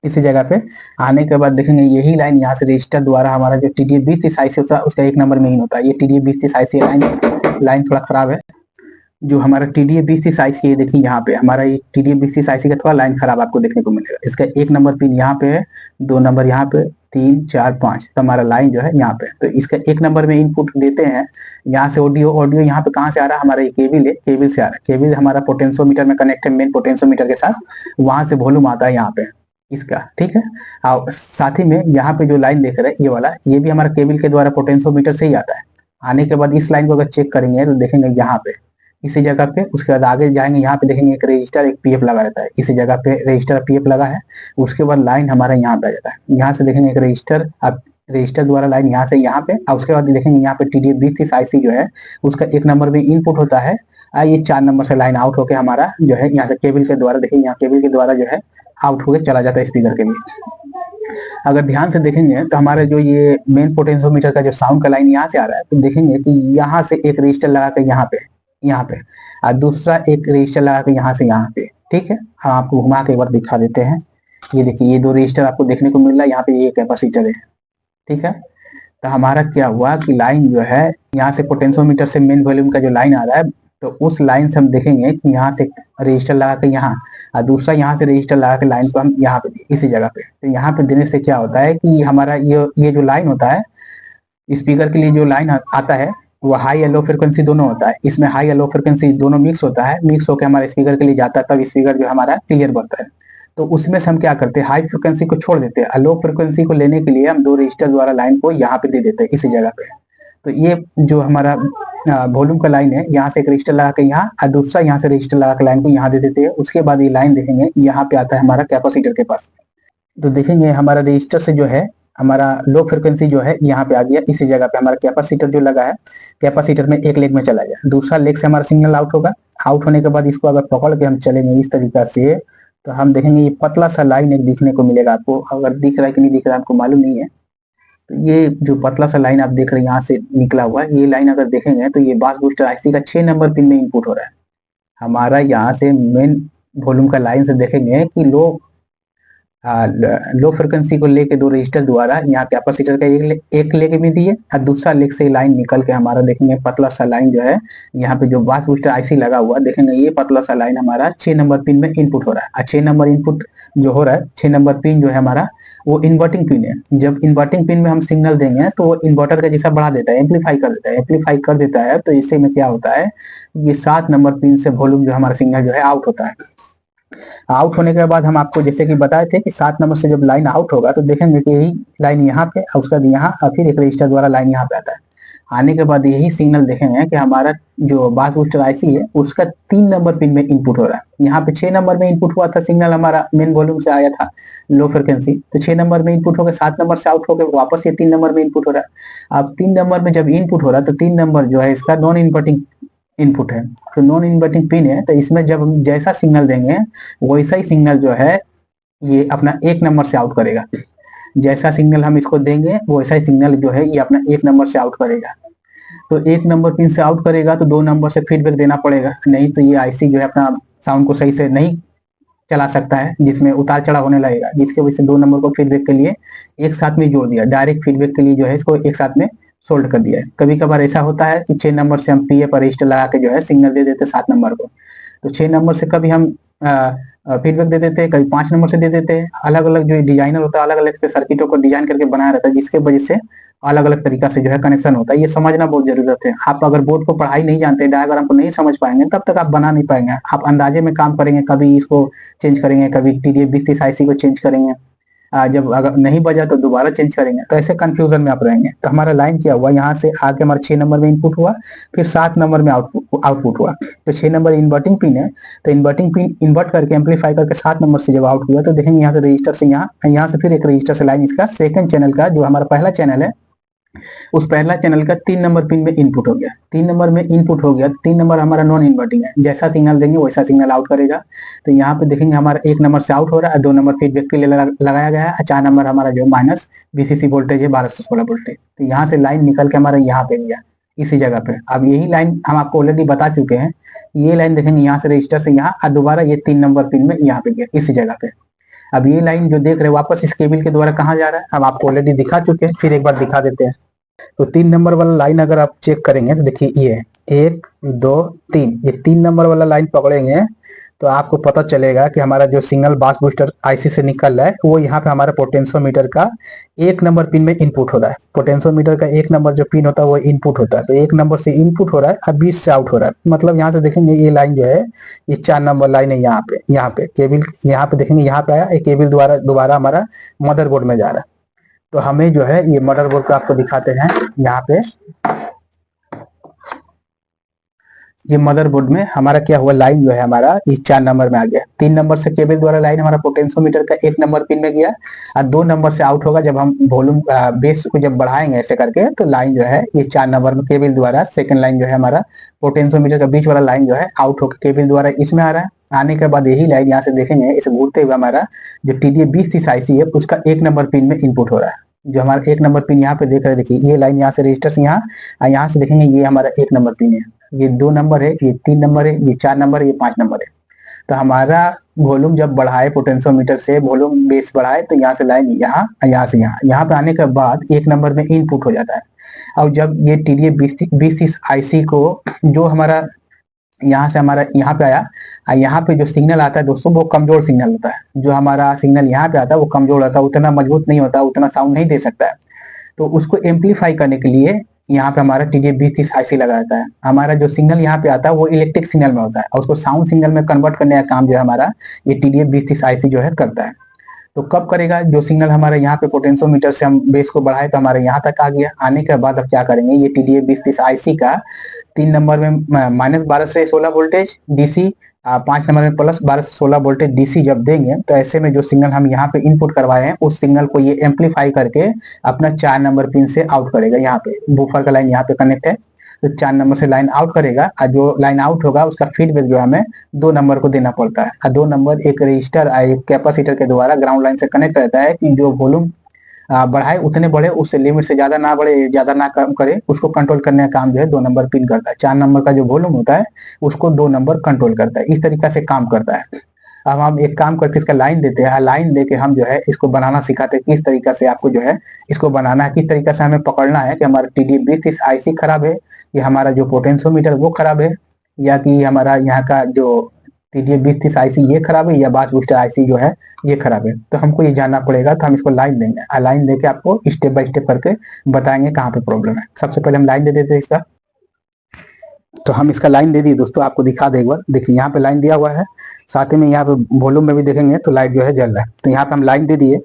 इसी जगह पे आने के बाद देखेंगे यही लाइन यहाँ से रजिस्टर द्वारा हमारा जो टीडीए 2030 होता है उसका 1 नंबर में ही होता है। ये टीडीए 2030 लाइन थोड़ा खराब है, जो हमारा टीडीए 2030 ये देखिए यहाँ पे हमारा ये टीडीए 2030 का थोड़ा लाइन खराब आपको देखने को मिलेगा। इसका 1 नंबर पिन यहाँ पे है, 2 नंबर यहाँ पे, 3 4 5, तो हमारा लाइन जो है यहाँ पे, तो इसका 1 नंबर में इनपुट देते हैं। यहाँ से ऑडियो यहाँ पे कहाँ से आ रहा है, हमारा ये केबल है, केबल से आ रहा है, केबल हमारा पोटेंशियोमीटर में कनेक्ट है, मेन पोटेंशियोमीटर के साथ, वहां से वॉल्यूम आता है यहाँ पे इसका, ठीक है। और साथ ही में यहाँ पे जो लाइन देख रहे हैं ये वाला, ये भी हमारा केबल के द्वारा पोटेंशियोमीटर से ही आता है। आने के बाद इस लाइन को अगर चेक करेंगे तो देखेंगे यहाँ पे इसी जगह पे, उसके बाद आगे जाएंगे यहाँ पे देखेंगे एक रजिस्टर एक पीएफ लगा रहता है, इसी जगह पे रजिस्टर पीएफ लगा है। उसके बाद लाइन हमारा यहाँ पे आ जाता है, यहाँ से देखेंगे एक रजिस्टर, अब रजिस्टर द्वारा लाइन यहाँ से यहाँ पे, और उसके बाद देखेंगे यहाँ पे टीडीए 2030 जो है उसका 1 नंबर में इनपुट होता है, ये 4 नंबर से लाइन आउट होकर हमारा जो है यहाँ से केबल के द्वारा, देखिए यहाँ केबल के द्वारा जो है आउट होकर चला जाता है स्पीकर के लिए। अगर ध्यान से देखेंगे तो हमारे जो ये मेन पोटेंशियोमीटर का जो साउंड का लाइन यहाँ से आ रहा है, तो देखेंगे कि यहाँ से एक रजिस्टर लगा कर यहाँ पे और दूसरा एक रजिस्टर लगा के यहाँ से यहाँ पे, ठीक है। हम आपको घुमा के एक बार दिखा देते हैं। ये देखिए ये 2 रजिस्टर आपको देखने को मिल रहा है, यहाँ पे ये कैपेसिटर है, ठीक है। तो हमारा क्या हुआ कि लाइन जो है यहाँ से पोटेंशियोमीटर से मेन वॉल्यूम का जो लाइन आ रहा है, तो उस लाइन से हम देखेंगे कि यहाँ से रजिस्टर लगा के यहाँ और दूसरा यहाँ से रजिस्टर लगा के लाइन को हम यहाँ पे इसी जगह पे, तो यहाँ पे देने से क्या होता है कि हमारा ये जो लाइन होता है स्पीकर के लिए जो लाइन आता है वो हाई या लो फ्रिक्वेंसी दोनों होता है। इसमें हाई या लो फ्रिक्वेंसी दोनों मिक्स होता है, मिक्स होकर हमारे स्पीकर के लिए जाता है, तब स्पीकर जो हमारा क्लियर बनता है। तो उसमें से हम क्या करते हैं, हाई फ्रिक्वेंसी को छोड़ देते हैं, लो फ्रिक्वेंसी को लेने के लिए हम 2 रजिस्टर द्वारा लाइन को यहाँ पे दे देते हैं इसी जगह पे। तो ये जो हमारा वॉल्यूम का लाइन है, यहाँ से एक रजिस्टर लगा के यहाँ और दूसरा यहाँ से रजिस्टर लगा के लाइन को यहाँ दे देते हैं। उसके बाद ये लाइन देखेंगे यहाँ पे आता है हमारा कैपेसिटर के पास, तो देखेंगे हमारा रजिस्टर से जो है हमारा लो फ्रिक्वेंसी जो है यहाँ पे आ गया, इसी जगह पे हमारा कैपेसिटर जो लगा है, कैपेसिटर में एक लेग में चला गया, दूसरा लेग से हमारा सिग्नल आउट होगा। आउट होने के बाद इसको अगर पकड़ के हम चलेंगे इस तरीका से, तो हम देखेंगे ये पतला सा लाइन एक दिखने को मिलेगा आपको, अगर दिख रहा है कि नहीं दिख रहा है आपको मालूम नहीं है। तो ये जो पतला सा लाइन आप देख रहे हैं यहाँ से निकला हुआ है, ये लाइन अगर देखेंगे तो ये बास बूस्टर आईसी का 6 नंबर पिन में इनपुट हो रहा है हमारा। यहाँ से मेन वॉल्यूम का लाइन से देखेंगे कि लो फ्रिक्वेंसी को लेके 2 रजिस्टर द्वारा यहाँ कैपेसिटर का एक लेग में दिए और दूसरा लेग से लाइन निकल के हमारा देखेंगे पतला सा लाइन जो है यहाँ पे जो बास बूस्टर आईसी लगा हुआ, देखेंगे ये पतला सा लाइन हमारा 6 नंबर पिन में इनपुट हो रहा है। 6 नंबर इनपुट जो हो रहा है, 6 नंबर पिन जो है हमारा वो इन्वर्टिंग पिन है। जब इन्वर्टिंग पिन में हम सिग्नल देंगे तो वो इन्वर्टर का जैसा बढ़ा देता है, एम्पलीफाई कर देता है। तो इससे में क्या होता है, ये 7 नंबर पिन से वॉल्यूम जो हमारा सिग्नल जो है आउट होता है। आउट होने के बाद हम आपको जैसे कि बताए थे कि 7 नंबर से जब लाइन आउट होगा तो देखेंगे कि यही लाइन यहाँ पे और उसका यहाँ और फिर एक रजिस्टर द्वारा लाइन यहाँ पे आता है। आने के बाद यही सिग्नल देखेंगे कि हमारा जो बास बूस्टर आईसी है उसका 3 नंबर पिन में इनपुट हो रहा है। यहाँ पे 6 नंबर में इनपुट हुआ था सिग्नल, हमारा मेन वॉल्यूम से आया था लो फ्रिक्वेंसी, तो 6 नंबर में इनपुट हो गया, 7 नंबर से आउट हो गया, वापस ये 3 नंबर में इनपुट हो रहा है। अब 3 नंबर में जब इनपुट हो रहा है तो 3 नंबर जो है इसका नॉन इन्वर्टिंग इनपुट है, तो नॉन इन्वर्टिंग पिन है। तो इसमें जब हम जैसा सिग्नल देंगे वैसा ही सिग्नल जो है ये अपना 1 नंबर से आउट करेगा। जैसा सिग्नल हम इसको देंगे वैसा ही सिग्नल जो है ये अपना 1 नंबर से आउट करेगा। तो 1 नंबर पिन से आउट करेगा तो 2 नंबर से फीडबैक देना पड़ेगा, नहीं तो ये आईसी जो है अपना साउंड को सही से नहीं चला सकता है, जिसमें उतार चढ़ाव होने लगेगा। जिसकी वजह से 2 नंबर को फीडबैक के लिए एक साथ में जोड़ दिया, डायरेक्ट फीडबैक के लिए जो है इसको एक साथ में सोल्ड कर दिया है। कभी कभार ऐसा होता है कि 6 नंबर से हम पीए पर रजिस्टर लगा के जो है सिग्नल दे देते 7 नंबर को, तो 6 नंबर से कभी हम फीडबैक दे देते हैं, कभी 5 नंबर से दे देते हैं। अलग अलग जो डिजाइनर होता है अलग अलग से सर्किटों को डिजाइन करके बनाया रहता है, जिसके वजह से अलग अलग तरीका से जो है कनेक्शन होता है। ये समझना बहुत जरूरत है। आप अगर बोर्ड को पढ़ाई नहीं जानते, डायग्राम को नहीं समझ पाएंगे, तब तक आप बना नहीं पाएंगे। आप अंदाजे में काम करेंगे, कभी इसको चेंज करेंगे, कभी टीडीए 2030 आईसी को चेंज करेंगे, जब अगर नहीं बजा तो दोबारा चेंज करेंगे, तो ऐसे कंफ्यूजन में आप रहेंगे। तो हमारा लाइन क्या हुआ, यहाँ से आगे हमारा 6 नंबर में इनपुट हुआ, फिर 7 नंबर में आउटपुट हुआ। तो 6 नंबर इन्वर्टिंग पिन है, तो इन्वर्टिंग पिन इन्वर्ट करके एम्पलीफाई करके 7 नंबर से जब आउट हुआ तो देखेंगे यहाँ से रजिस्टर से यहाँ से फिर एक रजिस्टर से लाइन इसका सेकंड चैनल का जो हमारा पहला चैनल है उस पहला चैनल का 3 नंबर पिन में इनपुट हो गया, 3 नंबर में इनपुट हो गया, 3 नंबर हमारा नॉन इन्वर्टिंग है, जैसा सिग्नल देंगे वैसा सिग्नल आउट करेगा। तो यहाँ पे देखेंगे हमारा 1 नंबर से आउट हो रहा है, 2 नंबर फीडबैक के लिए लगाया गया है, 4 नंबर हमारा जो माइनस बीसीसी वोल्टेज है 1216 वोल्टेज। तो यहाँ से लाइन निकल के हमारा यहाँ पे गया इसी जगह पे। अब यही लाइन हम आपको ऑलरेडी बता चुके हैं, ये लाइन देखेंगे यहाँ से रजिस्टर से यहाँ और दोबारा ये 3 नंबर पिन में यहाँ पे गया इसी जगह पे। अब ये लाइन जो देख रहे हैं वापस इस केबल के द्वारा कहाँ जा रहा है, हम आपको ऑलरेडी दिखा चुके हैं, फिर एक बार दिखा देते हैं। तो 3 नंबर वाला लाइन अगर आप चेक करेंगे तो देखिए ये 1 2 3, ये 3 नंबर वाला लाइन पकड़ेंगे तो आपको पता चलेगा कि हमारा जो सिग्नल बस बूस्टर आईसी से निकल रहा है वो यहाँ पे हमारा पोटेंशियोमीटर का 1 नंबर पिन में इनपुट हो रहा है। पोटेंशियोमीटर का 1 नंबर जो पिन होता है वो इनपुट होता है, तो 1 नंबर से इनपुट हो रहा है और 20 से आउट हो रहा है। मतलब यहाँ से देखेंगे ये लाइन जो है ये 4 नंबर लाइन है, यहाँ पे केबल, यहाँ पे देखेंगे यहाँ पे आया, ये केबल द्वारा दोबारा हमारा मदरबोर्ड में जा रहा है। तो हमें जो है ये मदरबोर्ड को आपको दिखाते हैं, यहाँ पे ये मदरबोर्ड में हमारा क्या हुआ, लाइन जो है हमारा ये 4 नंबर में आ गया। 3 नंबर से केबल द्वारा लाइन हमारा पोटेंशियोमीटर का 1 नंबर पिन में गया और 2 नंबर से आउट होगा। जब हम वॉल्यूम बेस को जब बढ़ाएंगे ऐसे करके तो लाइन जो है ये 4 नंबर में केबल द्वारा सेकंड लाइन जो है हमारा पोटेंशियोमीटर का बीच वाला लाइन जो है आउट होकर केबल द्वारा इसमें आ रहा है। आने के बाद यही लाइन यहाँ से देखेंगे इसे घूरते हुए हमारा जो TDA 2030 आईसी है उसका 1 नंबर पिन में इनपुट हो रहा है। जो हमारा 1 नंबर पिन यहाँ पे देख रहे हैं, देखिए ये लाइन यहाँ से रजिस्टर से यहाँ और यहाँ से देखेंगे ये हमारा 1 नंबर पिन है, ये 2 नंबर है, ये 3 नंबर है, ये 4 नंबर है, ये 5 नंबर है। तो हमारा वॉल्यूम जब बढ़ाए पोटेंशियोमीटर से वॉल्यूम बेस बढ़ाए तो यहाँ से लाइन यहाँ से यहाँ पे आने के बाद 1 नंबर में इनपुट हो जाता है। और जब ये TDA 2030 आईसी को जो हमारा यहाँ से हमारा यहाँ पे आया और यहाँ पे जो सिग्नल आता है दोस्तों वो कमजोर सिग्नल होता है। जो हमारा सिग्नल यहाँ पे आता है वो कमजोर होता है, उतना मजबूत नहीं होता, उतना साउंड नहीं दे सकता है। तो उसको एम्पलीफाई करने के लिए यहाँ पे हमारा TDA 2030 आईसी लगा रहता है। हमारा जो सिग्नल यहाँ पे आता है वो इलेक्ट्रिक सिग्नल में होता है और उसको साउंड सिग्नल में कन्वर्ट करने का काम जो है हमारा ये TDA 2030 आईसी जो है करता है। तो कब करेगा, जो सिग्नल हमारे यहाँ पे पोटेंशियोमीटर से हम बेस को बढ़ाए तो हमारे यहाँ तक आ गया। आने के बाद अब क्या करेंगे, ये TDA 2030 आईसी का 3 नंबर में -12 से 16 वोल्टेज डीसी, 5 नंबर में +12 से 16 वोल्टेज डीसी जब देंगे तो ऐसे में जो सिग्नल हम यहाँ पे इनपुट करवाए हैं उस सिग्नल को ये एम्पलीफाई करके अपना 4 नंबर पिन से आउट करेगा। यहाँ पे बूफर का लाइन यहाँ पे कनेक्ट है तो 4 नंबर से लाइन आउट करेगा और जो लाइन आउट होगा उसका फीडबैक जो हमें 2 नंबर को देना पड़ता है। और 2 नंबर एक रजिस्टर और एक कैपेसिटर के द्वारा ग्राउंड लाइन से कनेक्ट रहता है कि जो वॉल्यूम बढ़ाए उतने बढ़े, उससे लिमिट से ज्यादा ना बढ़े ज्यादा ना कम करे, उसको कंट्रोल करने का काम जो है 2 नंबर पिन करता है। 4 नंबर का जो वॉल्यूम होता है उसको 2 नंबर कंट्रोल करता है, इस तरीका से काम करता है। अब हम एक काम करके इसका लाइन देते हैं, लाइन देके हम जो है इसको बनाना सिखाते हैं किस तरीका से आपको जो है इसको बनाना है, किस तरीका से हमें पकड़ना है कि हमारा TDA 2030 आईसी खराब है या हमारा जो पोटेंशियोमीटर वो खराब है या कि हमारा यहाँ का जो TDA 2030 आईसी ये खराब है या बस बूस्टर आईसी जो है ये खराब है। तो हमको ये जानना पड़ेगा, तो हम इसको लाइन देंगे, लाइन देके आपको स्टेप बाय स्टेप करके बताएंगे कहाँ पे प्रॉब्लम है। सबसे पहले हम लाइन दे देते हैं इसका। तो हम इसका लाइन दे दिए दोस्तों, आपको दिखा दे एक बार। देखिए यहाँ पे लाइन दिया हुआ है, साथ में यहाँ पे वॉल्यूम में भी देखेंगे तो लाइट जो है जल रहा है। तो यहाँ पे हम लाइन दे दिए।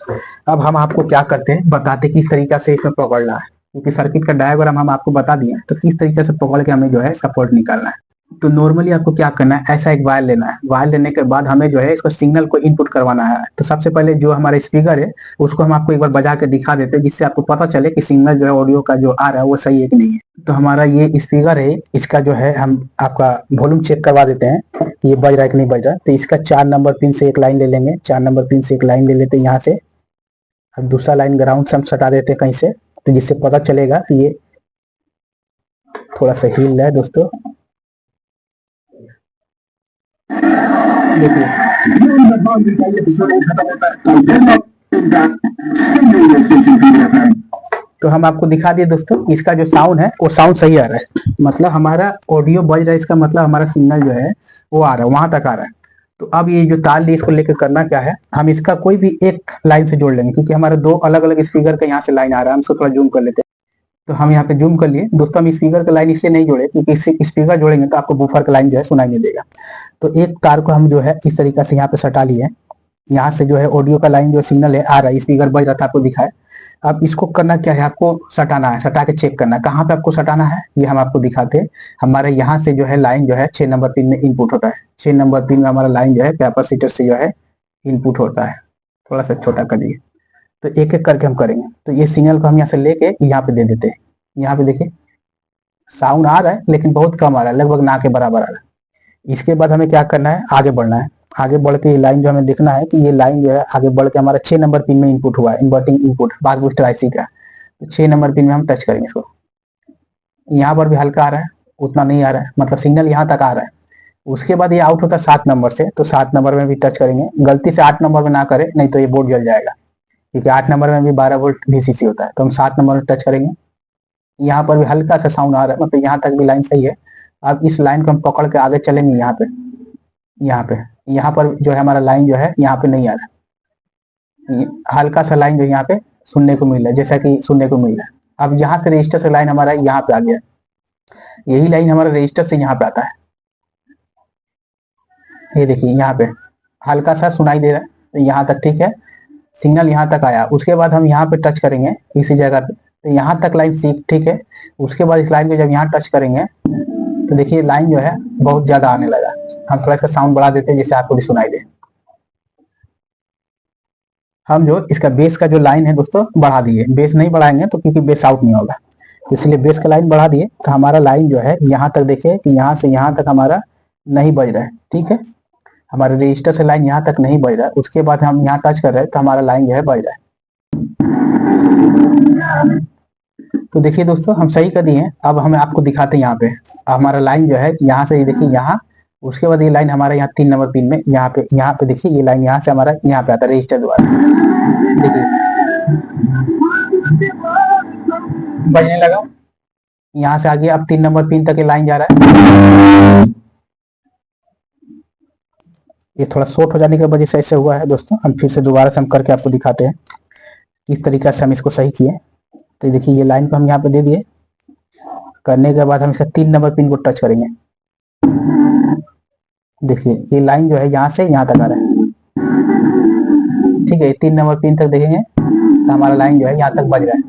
अब हम आपको क्या करते हैं बताते किस तरीका से इसमें पकड़ना है, क्योंकि सर्किट का डायग्राम हम आपको बता दिए तो किस तरीके से पकड़ के हमें जो है सपोर्ट निकालना है। तो नॉर्मली आपको क्या करना है, ऐसा एक वायर लेना है, वायर लेने के बाद हमें जो है इसको सिग्नल को इनपुट करवाना है। तो सबसे पहले जो हमारा स्पीकर है उसको हम आपको एक बार बजा के दिखा देते हैं जिससे आपको पता चले कि सिग्नल जो है ऑडियो का जो आ रहा है वो सही है कि नहीं है। तो हमारा ये स्पीकर है, इसका जो है हम आपका वॉल्यूम चेक करवा देते हैं कि ये बज रहा है कि नहीं बज रहा। तो इसका 4 नंबर पिन से एक लाइन ले लेंगे, 4 नंबर पिन से एक लाइन ले लेते हैं यहाँ से। अब दूसरा लाइन ग्राउंड से हम सटा देते हैं कहीं से, तो जिससे पता चलेगा कि ये थोड़ा सा हिल रहा है दोस्तों। देखिए तो हम आपको दिखा दिए दोस्तों, इसका जो साउंड है वो साउंड सही आ रहा है, मतलब हमारा ऑडियो बज रहा है, इसका मतलब हमारा सिग्नल जो है वो आ रहा है, वहां तक आ रहा है। तो अब ये जो तार ली इसको लेकर करना क्या है, हम इसका कोई भी एक लाइन से जोड़ लेंगे, क्योंकि हमारे 2 अलग अलग स्पीकर का यहाँ से लाइन आ रहा है। हम इसको थोड़ा जूम कर लेते हैं। तो हम यहाँ पे जूम कर लिए दोस्तों। हम स्पीकर का लाइन इसलिए नहीं जोड़े क्योंकि स्पीकर जोड़ेंगे तो आपको बूफर का लाइन जो है सुनाई नहीं देगा। तो एक तार को हम जो है इस तरीका से यहाँ पे सटा लिए, यहाँ से जो है ऑडियो का लाइन जो सिग्नल है आ रहा है, स्पीकर बज रहा था आपको दिखाए। अब इसको करना क्या है, आपको सटाना है, सटा के चेक करना है कहाँ पे आपको सटाना है, ये हम आपको दिखाते हैं। हमारे यहाँ से जो है लाइन जो है 6 नंबर पिन में इनपुट होता है, 6 नंबर पिन में हमारा लाइन जो है कैपेसिटर से जो है इनपुट होता है। थोड़ा सा छोटा करिए। तो एक एक करके हम करेंगे। तो ये सिग्नल को हम यहाँ से लेके यहाँ पे दे देते हैं। यहाँ पे देखिए साउंड आ रहा है लेकिन बहुत कम आ रहा है, लगभग ना के बराबर आ रहा है। इसके बाद हमें क्या करना है, आगे बढ़ना है। आगे बढ़ के ये लाइन जो हमें देखना है कि ये लाइन जो है आगे बढ़ के हमारा 6 नंबर पिन में इनपुट हुआ है, इन्वर्टिंग इनपुट बास बूस्टर आईसी का। तो 6 नंबर पिन में हम टच करेंगे इसको। यहाँ पर भी हल्का आ रहा है, उतना नहीं आ रहा है, मतलब सिग्नल यहाँ तक आ रहा है। उसके बाद ये आउट होता है 7 नंबर से, तो 7 नंबर में भी टच करेंगे। गलती से 8 नंबर में ना करें, नहीं तो ये बोर्ड जल जाएगा, क्योंकि 8 नंबर में भी 12 वोल्ट VCC होता है। तो हम 7 नंबर में टच करेंगे। यहाँ पर भी हल्का सा साउंड आ रहा है, मतलब यहाँ तक भी लाइन सही है। अब इस लाइन को हम पकड़ के आगे चलेंगे। यहाँ पर जो है हमारा लाइन जो है यहाँ पे नहीं आ रहा, हल्का सा लाइन जो यहाँ पे सुनने को मिल रहा है, जैसा कि सुनने को मिल रहा है। अब यहाँ से रजिस्टर से लाइन हमारा यहाँ पे आ गया, यही लाइन हमारा रजिस्टर से यहाँ पे आता है। ये देखिए यहाँ पे हल्का सा सुनाई दे रहा है, तो यहाँ तक ठीक है, सिग्नल यहाँ तक आया। उसके बाद हम यहाँ पे टच करेंगे इसी जगह पे, तो यहाँ तक लाइन ठीक है। उसके बाद इस लाइन को जब यहाँ टच करेंगे तो देखिए लाइन जो है बहुत ज्यादा आने लगा। हम थोड़ा सा साउंड बढ़ा देते हैं जिससे आपको भी सुनाई दे। हम जो इसका बेस का जो लाइन है दोस्तों बढ़ा दिए, बेस नहीं बढ़ाएंगे तो क्योंकि बेस आउट नहीं होगा, तो इसलिए बेस का लाइन बढ़ा दिए। तो हमारा लाइन जो है यहाँ तक देखिए कि यहाँ से यहाँ तक हमारा नहीं बज रहा है, ठीक है। हमारे रजिस्टर से लाइन यहाँ तक नहीं बज रहा है। उसके बाद हम यहाँ टच कर रहे हैं तो हमारा लाइन जो है बज रहा है। तो देखिए दोस्तों हम सही कर दिए। अब हम आपको दिखाते हैं यहाँ पे हमारा लाइन जो है यहाँ से देखिए यहाँ, उसके बाद ये लाइन हमारा यहाँ 3 नंबर पिन में यहाँ पे देखिए ये लाइन यहाँ से हमारा यहाँ पे आता है रजिस्टर द्वारा। देखिए बजने लगा, यहाँ से आगे अब 3 नंबर पिन तक ये लाइन जा रहा है। ये थोड़ा शॉर्ट हो जाने की वजह से ऐसे हुआ है दोस्तों। हम फिर से दोबारा से हम करके आपको दिखाते हैं किस तरीके से हम इसको सही किए। तो देखिए ये लाइन को हम यहाँ पे दे दिए। करने के बाद हम इसका 3 नंबर पिन को टच करेंगे। देखिए ये लाइन जो है यहाँ से यहाँ तक आ रहा है, ठीक है। 3 नंबर पिन तक देखेंगे तो हमारा लाइन जो है यहाँ तक बज रहा है,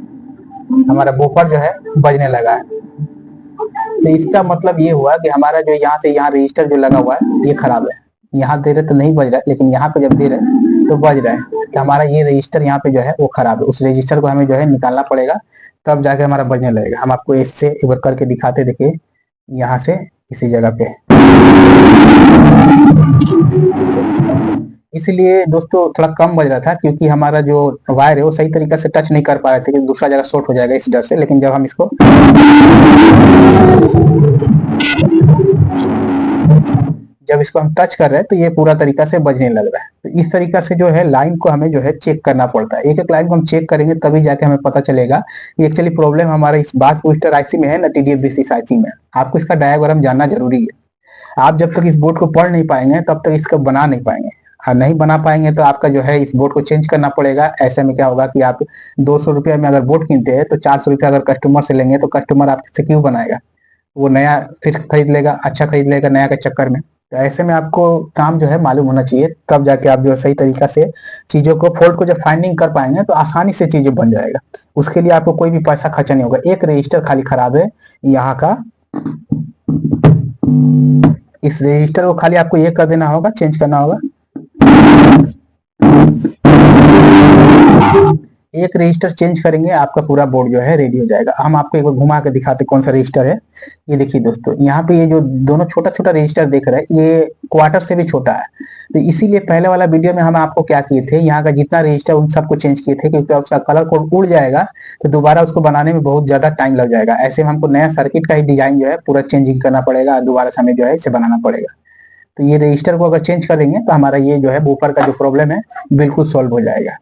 हमारा बूफर जो है बजने लगा है। तो इसका मतलब ये हुआ कि हमारा जो यहाँ से यहाँ रजिस्टर जो लगा हुआ है ये खराब है। यहाँ दे रहे तो नहीं बज रहा है, लेकिन यहाँ पे जब दे रहे तो बज रहा है। कि हमारा ये रजिस्टर यहाँ पे जो है वो खराब है। उस रजिस्टर को हमें जो है निकालना पड़ेगा, तब जाके हमारा बजने लगेगा। हम आपको इससे एक बार करके दिखाते, देखिए यहाँ से इसी जगह पे। इसलिए दोस्तों थोड़ा कम बज रहा था क्योंकि हमारा जो वायर है वो सही तरीके से टच नहीं कर पा रहे थे कि दूसरा जगह शॉर्ट हो जाएगा इस डर से। लेकिन जब हम इसको हम टच कर रहे हैं तो ये पूरा तरीका से बजने लग रहा है। तो इस तरीका से जो है लाइन को हमें जो है चेक करना पड़ता है। एक एक लाइन को हम चेक करेंगे तभी जाके हमें पता चलेगा कि एक्चुअली प्रॉब्लम हमारा इस बास बूस्टर आईसी में है ना TDF-B6 आईसी में। आपको इसका डायग्राम जानना जरूरी है। आप जब तक इस बोर्ड को पढ़ नहीं पाएंगे तब तक इसका बना नहीं पाएंगे। नहीं बना पाएंगे तो आपका जो है इस बोर्ड को चेंज करना पड़ेगा। ऐसे में क्या होगा कि आप 200 रुपया में अगर बोर्ड किनते हैं तो 400 रुपया अगर कस्टमर से लेंगे तो कस्टमर आपसे क्यों बनाएगा, वो नया फिर खरीद लेगा, अच्छा खरीद लेगा नया के चक्कर में। तो ऐसे में आपको काम जो है मालूम होना चाहिए, तब जाके आप जो है सही तरीका से चीजों को फॉल्ट को जब फाइंडिंग कर पाएंगे तो आसानी से चीजें बन जाएगा। उसके लिए आपको कोई भी पैसा खर्चा नहीं होगा। एक रजिस्टर खाली खराब है यहाँ का, इस रजिस्टर को खाली आपको ये कर देना होगा, चेंज करना होगा। एक रजिस्टर चेंज करेंगे आपका पूरा बोर्ड जो है रेडी हो जाएगा। हम आपको एक बार घुमा के दिखाते कौन सा रजिस्टर है। ये देखिए दोस्तों यहाँ पे ये जो दोनों छोटा छोटा रजिस्टर देख रहे हैं ये क्वार्टर से भी छोटा है। तो इसीलिए पहले वाला वीडियो में हम आपको क्या किए थे, यहाँ का जितना रजिस्टर उन सबको चेंज किए थे, क्योंकि उसका कलर कोड उड़ जाएगा तो दोबारा उसको बनाने में बहुत ज्यादा टाइम लग जाएगा। ऐसे में हमको नया सर्किट का ही डिजाइन जो है पूरा चेंजिंग करना पड़ेगा, दोबारा से हमें जो है इसे बनाना पड़ेगा। तो ये रजिस्टर को अगर चेंज करेंगे तो हमारा ये जो है बूफर का जो प्रॉब्लम है बिल्कुल सॉल्व हो जाएगा।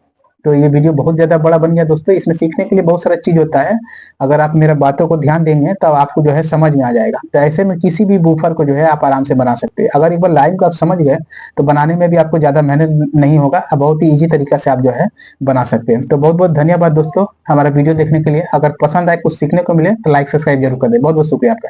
तो ये वीडियो बहुत ज्यादा बड़ा बन गया दोस्तों, इसमें सीखने के लिए बहुत सारा चीज होता है। अगर आप मेरा बातों को ध्यान देंगे तब आपको जो है समझ में आ जाएगा। तो ऐसे में किसी भी बूफर को जो है आप आराम से बना सकते हैं। अगर एक बार लाइन को आप समझ गए तो बनाने में भी आपको ज्यादा मेहनत नहीं होगा, बहुत ही ईजी तरीका से आप जो है बना सकते हैं। तो बहुत बहुत धन्यवाद दोस्तों हमारा वीडियो देखने के लिए। अगर पसंद आए, कुछ सीखने को मिले तो लाइक सब्सक्राइब जरूर कर दे। बहुत बहुत शुक्रिया आपका।